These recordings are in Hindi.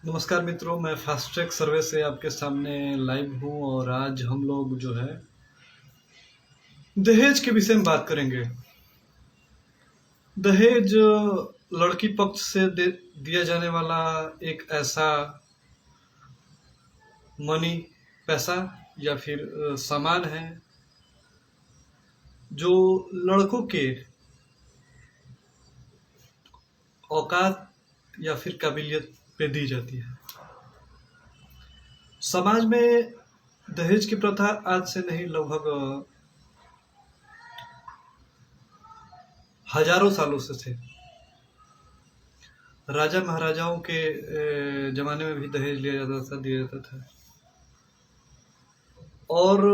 नमस्कार मित्रों, मैं फास्ट ट्रैक सर्वे से आपके सामने लाइव हूँ और आज हम लोग जो है दहेज के विषय में बात करेंगे। दहेज लड़की पक्ष से दिया जाने वाला एक ऐसा मनी, पैसा या फिर सामान है जो लड़कों के औकात या फिर काबिलियत पे दी जाती है। समाज में दहेज की प्रथा आज से नहीं, लगभग हजारों सालों से थे। राजा महाराजाओं के जमाने में भी दहेज लिया जाता था, दिया जाता था। और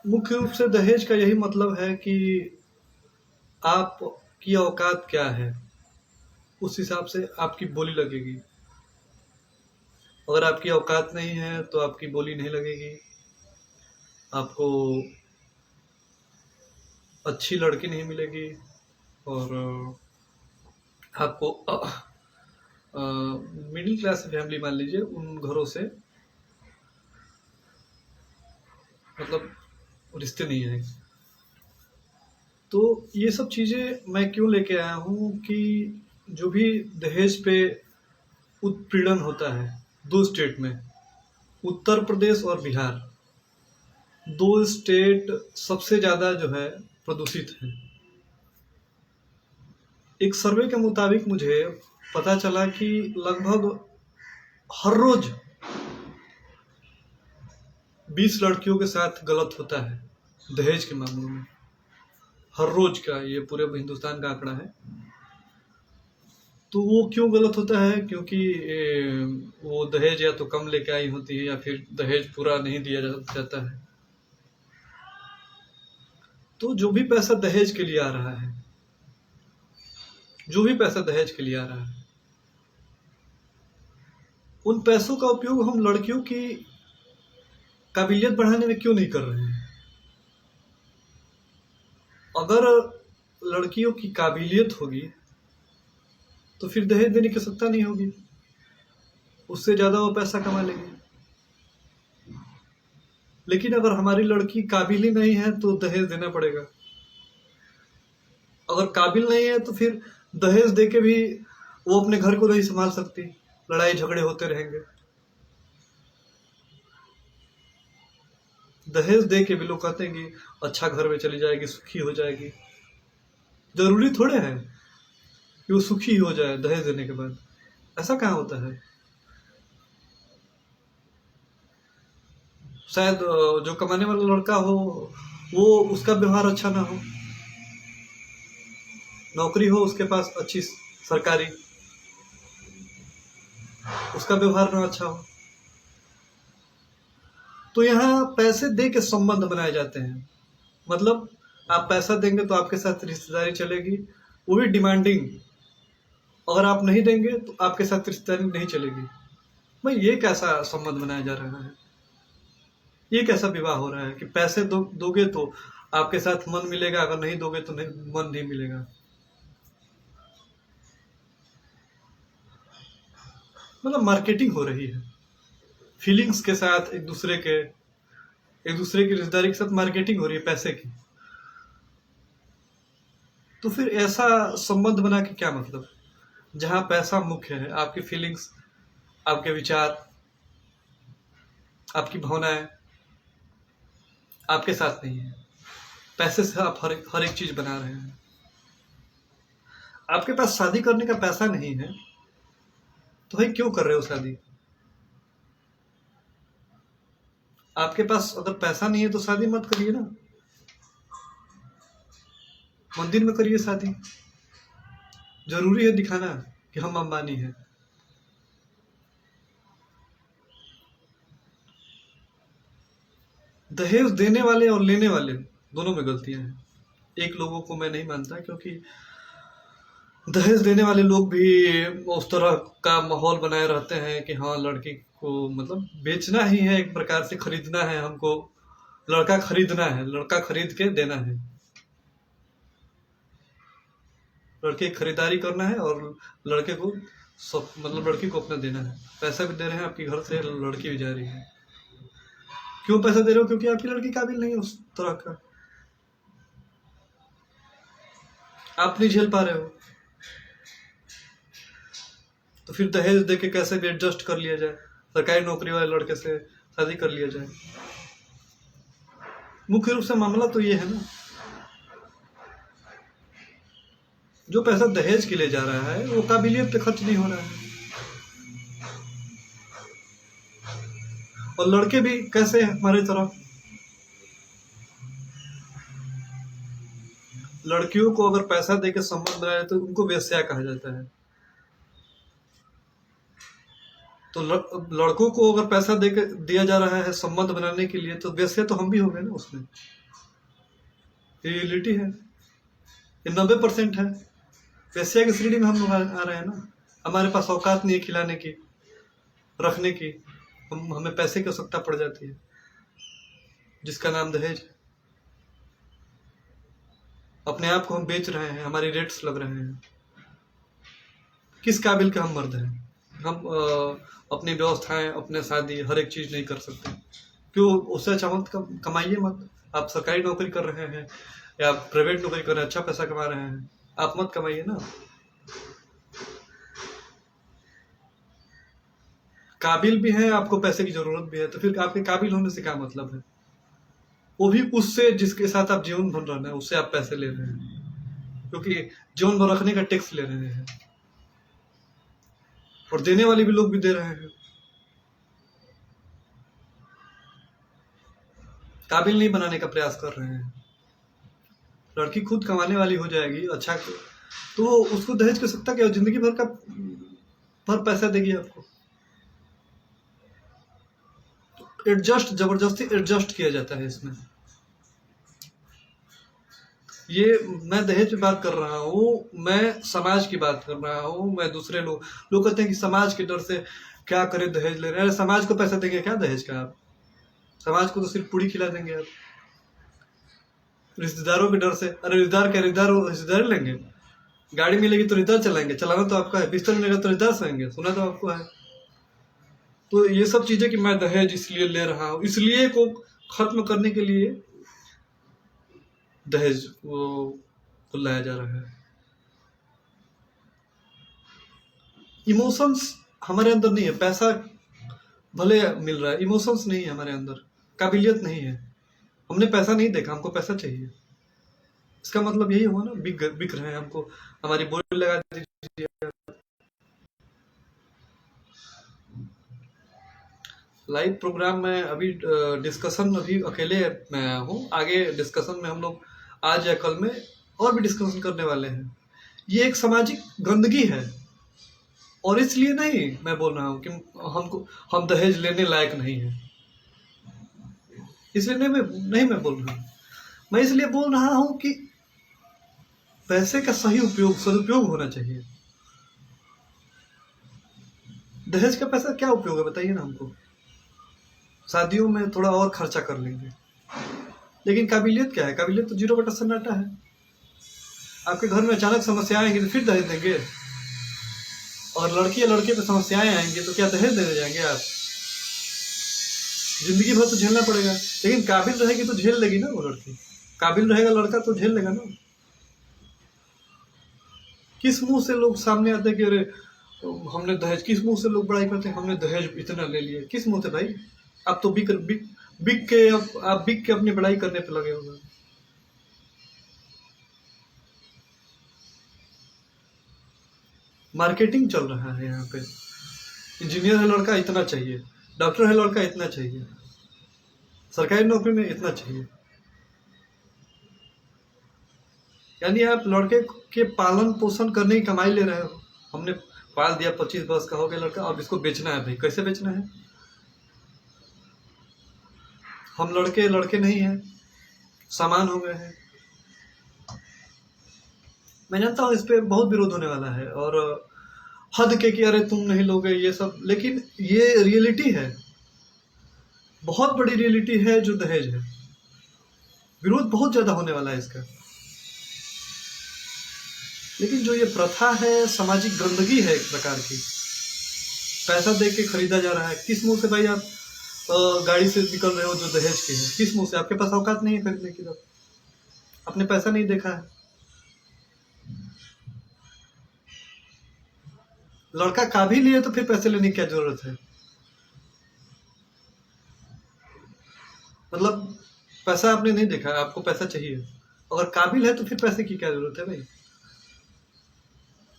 मुख्य रूप से दहेज का यही मतलब है कि आपकी औकात क्या है, उस हिसाब से आपकी बोली लगेगी। अगर आपकी औकात नहीं है तो आपकी बोली नहीं लगेगी। आपको अच्छी लड़की नहीं मिलेगी और आपको मिडिल क्लास फैमिली मान लीजिए, उन घरों से मतलब रिश्ते नहीं आएंगे। तो ये सब चीज़ें मैं क्यों लेके आया हूँ कि जो भी दहेज पे उत्पीड़न होता है दो स्टेट में, उत्तर प्रदेश और बिहार, दो स्टेट सबसे ज़्यादा जो है प्रदूषित है। एक सर्वे के मुताबिक मुझे पता चला कि लगभग हर रोज 20 लड़कियों के साथ गलत होता है दहेज के मामलों में। हर रोज का, ये पूरे हिंदुस्तान का आंकड़ा है। तो वो क्यों गलत होता है? क्योंकि वो दहेज या तो कम लेके आई होती है या फिर दहेज पूरा नहीं दिया जाता है। तो जो भी पैसा दहेज के लिए आ रहा है, जो भी पैसा दहेज के लिए आ रहा है, उन पैसों का उपयोग हम लड़कियों की काबिलियत बढ़ाने में क्यों नहीं कर रहे हैं? अगर लड़कियों की काबिलियत होगी तो फिर दहेज देने की आवश्यकता नहीं होगी, उससे ज्यादा वो पैसा कमा लेंगे। लेकिन अगर हमारी लड़की काबिल ही नहीं है तो दहेज देना पड़ेगा। अगर काबिल नहीं है तो फिर दहेज देके भी वो अपने घर को नहीं संभाल सकती, लड़ाई झगड़े होते रहेंगे। दहेज दे के भी लोग कहते हैं कि अच्छा घर में चली जाएगी, सुखी हो जाएगी। जरूरी थोड़े है कि वो सुखी हो जाए दहेज देने के बाद, ऐसा कहाँ होता है। शायद जो कमाने वाला लड़का हो वो उसका व्यवहार अच्छा ना हो, नौकरी हो उसके पास अच्छी सरकारी, उसका व्यवहार ना अच्छा हो। तो यहाँ पैसे दे के संबंध बनाए जाते हैं। मतलब आप पैसा देंगे तो आपके साथ रिश्तेदारी चलेगी, वो भी डिमांडिंग। अगर आप नहीं देंगे तो आपके साथ रिश्तेदारी नहीं चलेगी। भाई ये कैसा संबंध बनाया जा रहा है? ये कैसा विवाह हो रहा है कि पैसे दोगे तो आपके साथ मन मिलेगा, अगर नहीं दोगे तो नहीं, मन नहीं मिलेगा। मतलब मार्केटिंग हो रही है फीलिंग्स के साथ, एक दूसरे की रिश्तेदारी के साथ मार्केटिंग हो रही है पैसे की। तो फिर ऐसा संबंध बना के क्या मतलब, जहां पैसा मुख्य है, आपकी फीलिंग्स, आपके विचार, आपकी भावनाएं आपके साथ नहीं है। पैसे से आप हर एक चीज बना रहे हैं। आपके पास शादी करने का पैसा नहीं है तो भाई क्यों कर रहे हो शादी? आपके पास अगर पैसा नहीं है तो शादी मत करिए ना, मंदिर में करिए शादी। जरूरी है दिखाना कि हम अंबानी हैं? दहेज देने वाले और लेने वाले दोनों में गलतियां हैं। एक लोगों को मैं नहीं मानता, क्योंकि दहेज देने वाले लोग भी उस तरह का माहौल बनाए रहते हैं कि हाँ, लड़की को मतलब बेचना ही है, एक प्रकार से खरीदना है हमको। लड़का खरीदना है, लड़का खरीद के देना है, लड़के की खरीदारी करना है और लड़के को सब मतलब लड़की को अपना देना है, पैसा भी दे रहे हैं, आपके घर से लड़की भी जा रही है। क्यों पैसा दे रहे हो? क्योंकि आपकी लड़की काबिल नहीं है उस तरह का, आप नहीं झेल पा रहे हो, तो फिर दहेज दे के कैसे भी एडजस्ट कर लिया जाए, सरकारी नौकरी वाले लड़के से शादी कर लिया जाए। मुख्य रूप से मामला तो ये है ना, जो पैसा दहेज के लिए जा रहा है वो काबिलियत पे खर्च नहीं हो रहा है। और लड़के भी कैसे हैं हमारी तरह, लड़कियों को अगर पैसा देके संबंध बनाए तो उनको वेश्या कहा जाता है। तो लड़कों को अगर पैसा देके दिया जा रहा है संबंध बनाने के लिए, तो वेश्या तो हम भी हो गए ना उसमें। रियलिटी है, ये 90% है। वेश्या की श्रेणी में हम लोग आ रहे हैं ना। हमारे पास औकात नहीं है खिलाने की, रखने की, हमें पैसे की आवश्यकता पड़ जाती है, जिसका नाम दहेज। अपने आप को हम बेच रहे हैं, हमारी रेट्स लग रहे हैं। किस काबिल के हम मर्द हैं? हम अपनी व्यवस्थाएं, अपने शादी, हर एक चीज नहीं कर सकते। क्यों? उससे अच्छा मत कमाइए मत। आप सरकारी नौकरी कर रहे हैं या प्राइवेट नौकरी कर रहे हैं, अच्छा पैसा कमा रहे हैं, आप मत कमाइए ना। काबिल भी है, आपको पैसे की जरूरत भी है, तो फिर आपके काबिल होने से क्या मतलब है? वो भी उससे जिसके साथ आप जीवन भर रहना है, उससे आप पैसे ले रहे हैं, क्योंकि जीवन भर रखने का टैक्स ले रहे हैं, और देने वाले भी लोग भी दे रहे हैं। काबिल नहीं बनाने का प्रयास कर रहे हैं। लड़की खुद कमाने वाली हो जाएगी अच्छा, तो उसको दहेज की सकता क्या? जिंदगी भर का भर पैसा देगी आपको। एडजस्ट, जबरदस्ती एडजस्ट किया जाता है इसमें। ये मैं दहेज पे बात कर रहा हूँ, मैं समाज की बात कर रहा हूँ। मैं दूसरे लोग कहते हैं कि समाज के डर से क्या करे, दहेज ले रहे हैं। समाज को पैसा देंगे क्या दहेज का? आप समाज को तो सिर्फ पूड़ी खिला देंगे आप। रिश्तेदारों के डर से, अरे रिश्तेदार क्या, रिश्तेदार लेंगे, गाड़ी मिलेगी तो रिश्तेदार चलाएंगे, चलाना तो आपका है। बिस्तर मिलेगा तो रिश्तेदार सोएंगे, सुना तो आपको है। तो ये सब चीजें कि मैं दहेज इसलिए ले रहा हूँ, इसलिए को खत्म करने के लिए दहेज को लाया जा रहा है। इमोशंस हमारे अंदर नहीं है। पैसा भले मिल रहा है, इमोशंस नहीं है हमारे अंदर, काबिलियत नहीं है। हमने पैसा नहीं देखा, हमको पैसा चाहिए। इसका मतलब यही हुआ ना, बिक रहे हैं हमको, हमारी बोली लगा दीजिए। लाइव प्रोग्राम में अभी डिस्कशन, अभी अकेले मैं आया हूँ। आगे डिस्कशन में हम लोग आज या कल में और भी डिस्कशन करने वाले हैं। ये एक सामाजिक गंदगी है, और इसलिए नहीं मैं बोल रहा हूँ कि हम दहेज लेने लायक नहीं है, इसलिए नहीं मैं बोल रहा हूँ। मैं इसलिए बोल रहा हूँ कि पैसे का सही उपयोग, सदुपयोग होना चाहिए। दहेज का पैसा क्या उपयोग है बताइए ना हमको। शादियों में थोड़ा और खर्चा कर लेंगे, लेकिन काबिलियत क्या है? काबिलियत तो 0/सन्नाटा है। आपके घर में अचानक समस्याएं आएंगी तो फिर दहेज देंगे, और लड़की या लड़के पे समस्याएं आएंगी तो क्या दहेज देने जाएंगे आप? जिंदगी भर तो झेलना पड़ेगा। लेकिन काबिल रहेगी तो झेल लेगी ना वो लड़की, काबिल रहेगा लड़का तो झेल लेगा ना। किस मुंह से लोग सामने आते हैं कि अरे हमने दहेज, किस मुंह से लोग बड़ाई करते हैं, हमने दहेज इतना ले लिया? किस मुंह से भाई? आप तो बिक के अपनी बड़ाई करने पे लगे हुए। मार्केटिंग चल रहा है यहाँ पे। इंजीनियर है लड़का, इतना चाहिए। डॉक्टर है लड़का, इतना चाहिए। सरकारी नौकरी में इतना चाहिए। यानी आप लड़के के पालन पोषण करने की कमाई ले रहे हो। हमने पाल दिया, 25 वर्ष का हो गया लड़का, अब इसको बेचना है। भाई कैसे बेचना है? हम लड़के नहीं हैं, सामान हो गए हैं। मैं जानता हूँ इस पे बहुत विरोध होने वाला है, और हद के कि अरे तुम नहीं लोगे ये सब, लेकिन ये रियलिटी है, बहुत बड़ी रियलिटी है जो दहेज है। विरोध बहुत ज्यादा होने वाला है इसका। लेकिन जो ये प्रथा है, सामाजिक गंदगी है एक प्रकार की। पैसा दे के खरीदा जा रहा है। किस मुंह से भाई आप गाड़ी से निकल रहे हो जो दहेज के है? किस मुंह से? आपके पास औकात नहीं है खरीदने की, तब आपने पैसा नहीं देखा है। लड़का काबिल ही है तो फिर पैसे लेने की क्या जरूरत है? मतलब पैसा आपने नहीं देखा, आपको पैसा चाहिए, अगर काबिल है तो फिर पैसे की क्या जरूरत है भाई?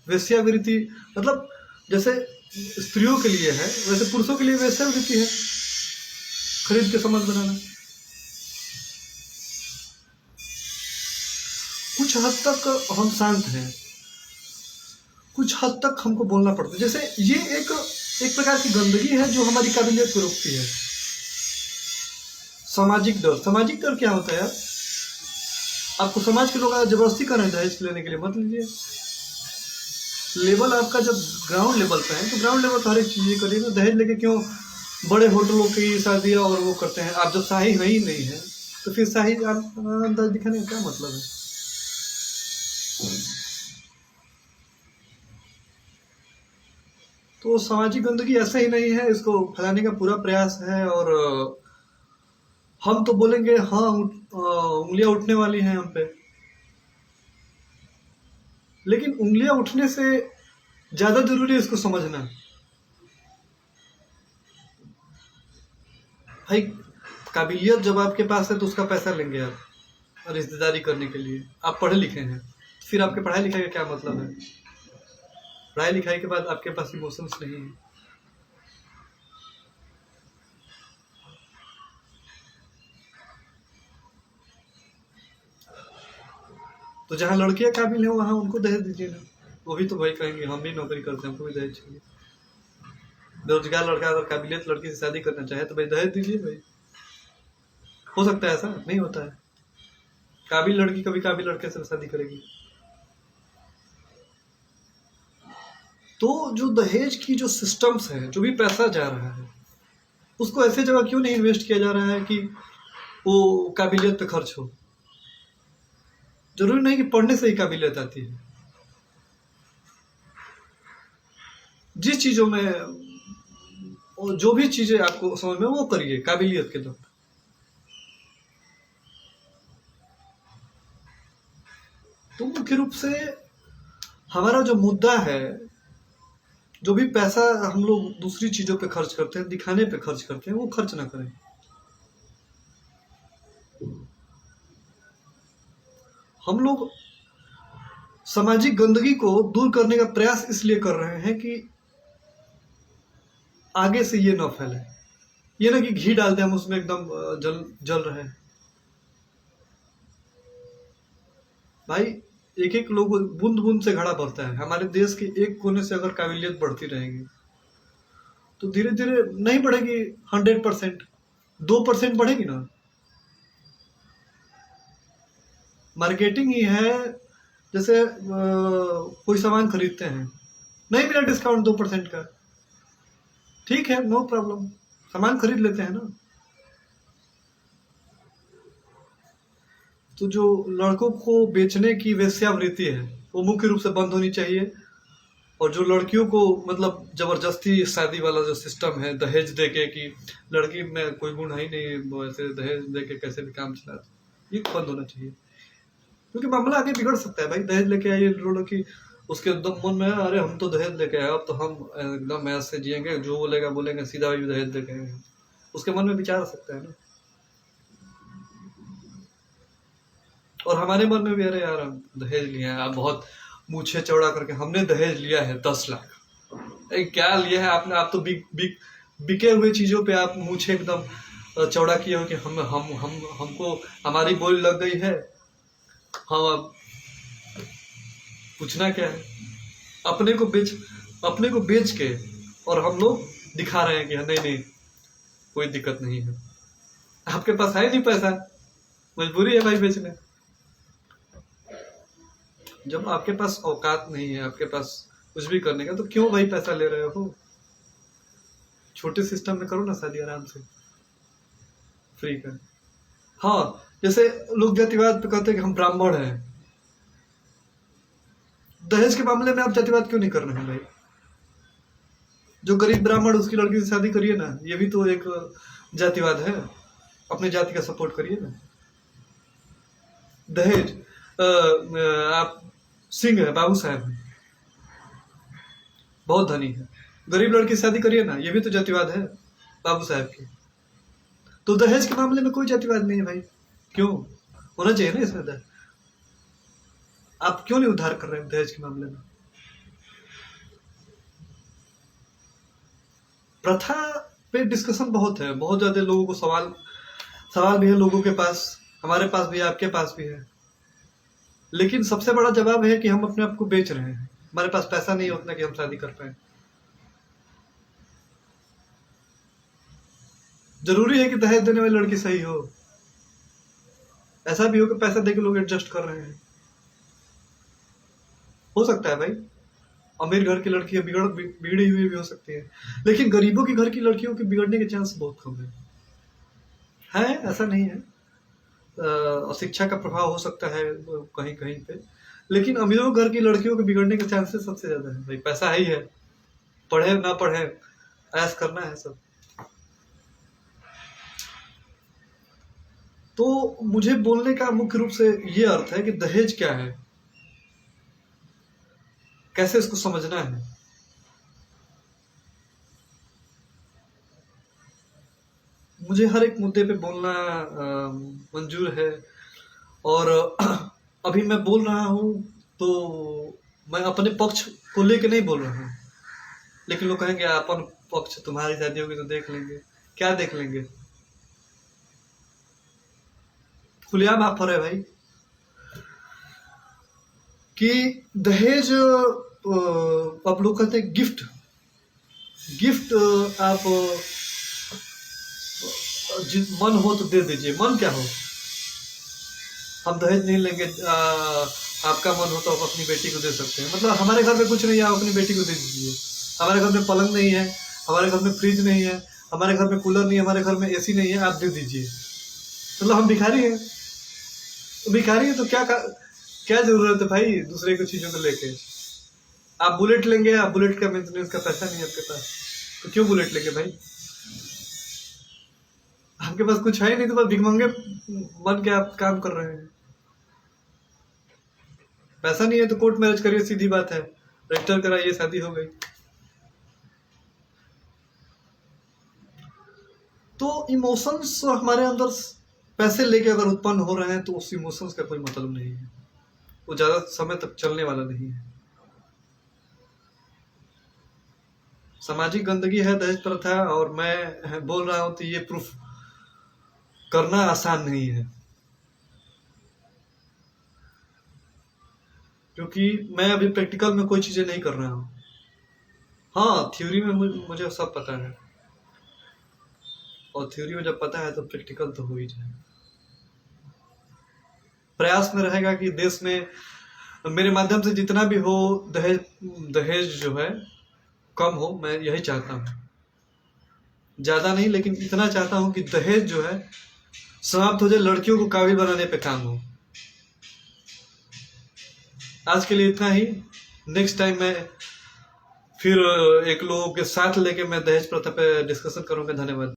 वेश्यावृत्ति मतलब जैसे स्त्रियों के लिए है वैसे पुरुषों के लिए वेश्यावृत्ति है, खरीद के संबंध बनाना। कुछ हद तक हम शांत हैं, कुछ हद तक हमको बोलना पड़ता है। जैसे ये एक प्रकार की गंदगी है जो हमारी काबिलियत को रोकती है। सामाजिक डर, सामाजिक डर क्या होता है यार? आपको समाज के लोग जबरदस्ती कर रहे हैं दहेज लेने के लिए, मत लीजिए। लेवल आपका जब ग्राउंड लेवल पे है तो ग्राउंड लेवल पर हर एक चीज करिए ना। दहेज लेके क्यों बड़े होटलों की शादी और वो करते हैं? आप जब शाही है ही नहीं है तो फिर शाही अंदाज दिखाने का क्या मतलब है? तो सामाजिक गंदगी ऐसा ही नहीं है, इसको फैलाने का पूरा प्रयास है। और हम तो बोलेंगे हाँ उंगलियां उठने वाली हैं हम पे, लेकिन उंगलियां उठने से ज्यादा जरूरी है इसको समझना। भाई काबिलियत जब आपके पास है तो उसका पैसा लेंगे आप रिश्तेदारी करने के लिए। आप पढ़े लिखे हैं, फिर आपके पढ़ाई लिखाई का क्या मतलब है? पढ़ाई लिखाई के बाद आपके पास इमोशंस नहीं है। तो जहाँ लड़कियां काबिल है वहां उनको दहेज दीजिए ना। वो भी तो वही कहेंगे हम भी नौकरी करते हैं, हमको भी दहेज चाहिए। बेरोजगार लड़का अगर काबिलियत लड़की से शादी करना चाहे तो भाई दहेज दीजिए भाई। हो सकता है ऐसा? नहीं होता है। काबिल लड़की कभी काबिल लड़के से शादी करेगी। तो जो दहेज की जो सिस्टम्स है, जो भी पैसा जा रहा है, उसको ऐसे जगह क्यों नहीं इन्वेस्ट किया जा रहा है कि वो काबिलियत पे खर्च हो? जरूरी नहीं कि पढ़ने से ही काबिलियत आती है। जिस चीजों में जो भी चीजें आपको समझ में वो करिए काबिलियत के दम पे। तो मुख्य रूप से हमारा जो मुद्दा है, जो भी पैसा हम लोग दूसरी चीजों पे खर्च करते हैं, दिखाने पे खर्च करते हैं, वो खर्च ना करें। हम लोग सामाजिक गंदगी को दूर करने का प्रयास इसलिए कर रहे हैं कि आगे से ये ना फैले। ये ना कि घी डालते हम उसमें एकदम जल रहे हैं। भाई एक एक लोग बूंद बूंद से घड़ा भरता है। हमारे देश के एक कोने से अगर काबिलियत बढ़ती रहेगी तो धीरे धीरे नहीं बढ़ेगी 100%, 2% बढ़ेगी ना। मार्केटिंग ही है। जैसे कोई सामान खरीदते हैं, नहीं मिला डिस्काउंट 2% का, ठीक है नो प्रॉब्लम, सामान खरीद लेते हैं ना। तो जो लड़कों को बेचने की वेश्यावृत्ति है वो मुख्य रूप से बंद होनी चाहिए। और जो लड़कियों को मतलब जबरदस्ती शादी वाला जो सिस्टम है दहेज देके कि लड़की में कोई गुण है ही नहीं, वैसे दहेज देके कैसे भी काम चला, ये बंद होना चाहिए। क्योंकि मामला आगे बिगड़ सकता है भाई। दहेज लेके आइए लड़की, उसके एकदम मन में है अरे हम तो दहेज लेके आए, अब तो हम एकदम ऐसे जिएंगे, जो बोलेगा बोलेंगे, सीधा भी दहेज लेके आएंगे, उसके मन में विचार आ सकता है ना। और हमारे मन में भी अरे यार हम दहेज लिया है, आप बहुत मूछे चौड़ा करके हमने दहेज लिया है 10 लाख। अरे क्या लिया है आपने? आप तो बिके हुए चीजों पे आप मूछे एकदम चौड़ा किए हो कि हमको हमारी बोली लग गई है, हम अब पूछना क्या है? अपने को बेच के और हम लोग दिखा रहे हैं कि नहीं नहीं कोई दिक्कत नहीं है। आपके पास है नहीं पैसा, मजबूरी है भाई बेचने। जब आपके पास औकात नहीं है, आपके पास कुछ भी करने का, तो क्यों भाई पैसा ले रहे हो? छोटे सिस्टम में करो ना शादी आराम से, फ्री का। हाँ जैसे लोग जातिवाद पे कहते हैं कि हम ब्राह्मण हैं, दहेज के मामले में आप जातिवाद क्यों नहीं कर रहे हैं भाई? जो गरीब ब्राह्मण उसकी लड़की से शादी करिए ना, ये भी तो एक जातिवाद है। अपने जाति का सपोर्ट करिए ना। दहेज आप सिंह है, बाबू साहब है, बहुत धनी है, गरीब लड़की से शादी करिए ना, ये भी तो जातिवाद है बाबू साहब की। तो दहेज के मामले में कोई जातिवाद नहीं है भाई। क्यों होना चाहिए ना इसमें दहेज? आप क्यों नहीं उद्धार कर रहे हैं दहेज के मामले में? प्रथा पे डिस्कशन बहुत है, बहुत ज्यादा लोगों को सवाल भी है, लोगों के पास, हमारे पास भी है, आपके पास भी है। लेकिन सबसे बड़ा जवाब है कि हम अपने आप को बेच रहे हैं। हमारे पास पैसा नहीं है उतना कि हम शादी कर पाए। जरूरी है कि दहेज देने वाली लड़की सही हो? ऐसा भी हो कि पैसा देके लोग एडजस्ट कर रहे हैं। हो सकता है भाई, अमीर घर की लड़की बिगड़ी हुई भी हो सकती है, लेकिन गरीबों के घर की लड़कियों के बिगड़ने के चांस बहुत कम है। ऐसा नहीं है। शिक्षा का प्रभाव हो सकता है कहीं कहीं पे, लेकिन अमीरों घर की लड़कियों के बिगड़ने के चांसेस सबसे ज्यादा है भाई। पैसा ही है, पढ़े ना पढ़े, ऐश करना है सब। तो मुझे बोलने का मुख्य रूप से ये अर्थ है कि दहेज क्या है, कैसे इसको समझना है। मुझे हर एक मुद्दे पे बोलना मंजूर है, और अभी मैं बोल रहा हूं तो मैं अपने पक्ष को लेके नहीं बोल रहा हूं। लेकिन लोग कहेंगे अपन पक्ष, तुम्हारी शादी होगी तो देख लेंगे। क्या देख लेंगे? खुलेआम ऑफर है भाई कि दहेज आप लोग कहते हैं गिफ्ट आप मन हो तो दे दीजिए। मन क्या हो? हम दहेज नहीं लेंगे, आपका मन हो तो आप अपनी बेटी को दे सकते हैं। मतलब हमारे घर में कुछ नहीं है, आप अपनी बेटी को दे दीजिए। हमारे घर में पलंग नहीं है, हमारे घर में फ्रिज नहीं है, हमारे घर में कूलर नहीं है, हमारे घर में एसी नहीं है, आप दे दीजिए। मतलब हम भिखारी हैं। तो भिखारी है तो क्या जरूरत है भाई दूसरे की चीजों को लेके? आप बुलेट लेंगे, आप बुलेट का मेंटेनेंस का पैसा नहीं है आपके पास, तो क्यों बुलेट लेंगे भाई? आपके पास कुछ है नहीं तो बस भिखमंगे बन के आप काम कर रहे हैं। पैसा नहीं है तो कोर्ट मैरिज करिए, सीधी बात है, रजिस्टर कराइए, शादी हो गई। तो इमोशंस हमारे अंदर पैसे लेके अगर उत्पन्न हो रहे हैं तो उस इमोशंस का कोई मतलब नहीं है, वो ज्यादा समय तक चलने वाला नहीं है। सामाजिक गंदगी है दहेज प्रथा, और मैं बोल रहा हूं तो ये प्रूफ करना आसान नहीं है, क्योंकि मैं अभी प्रैक्टिकल में कोई चीजें नहीं कर रहा हूं। हाँ, थ्योरी में मुझे सब पता है, और थ्योरी में जब पता है तो प्रैक्टिकल तो हो ही जाए। प्रयास में रहेगा कि देश में मेरे माध्यम से जितना भी हो दहेज जो है कम हो। मैं यही चाहता हूँ, ज्यादा नहीं, लेकिन इतना चाहता हूँ कि दहेज जो है समाप्त हो जाए, लड़कियों को काबिल बनाने पे काम हो। आज के लिए इतना ही। नेक्स्ट टाइम मैं फिर एक लोगों के साथ लेके मैं दहेज प्रथा पे डिस्कशन करूंगा। धन्यवाद।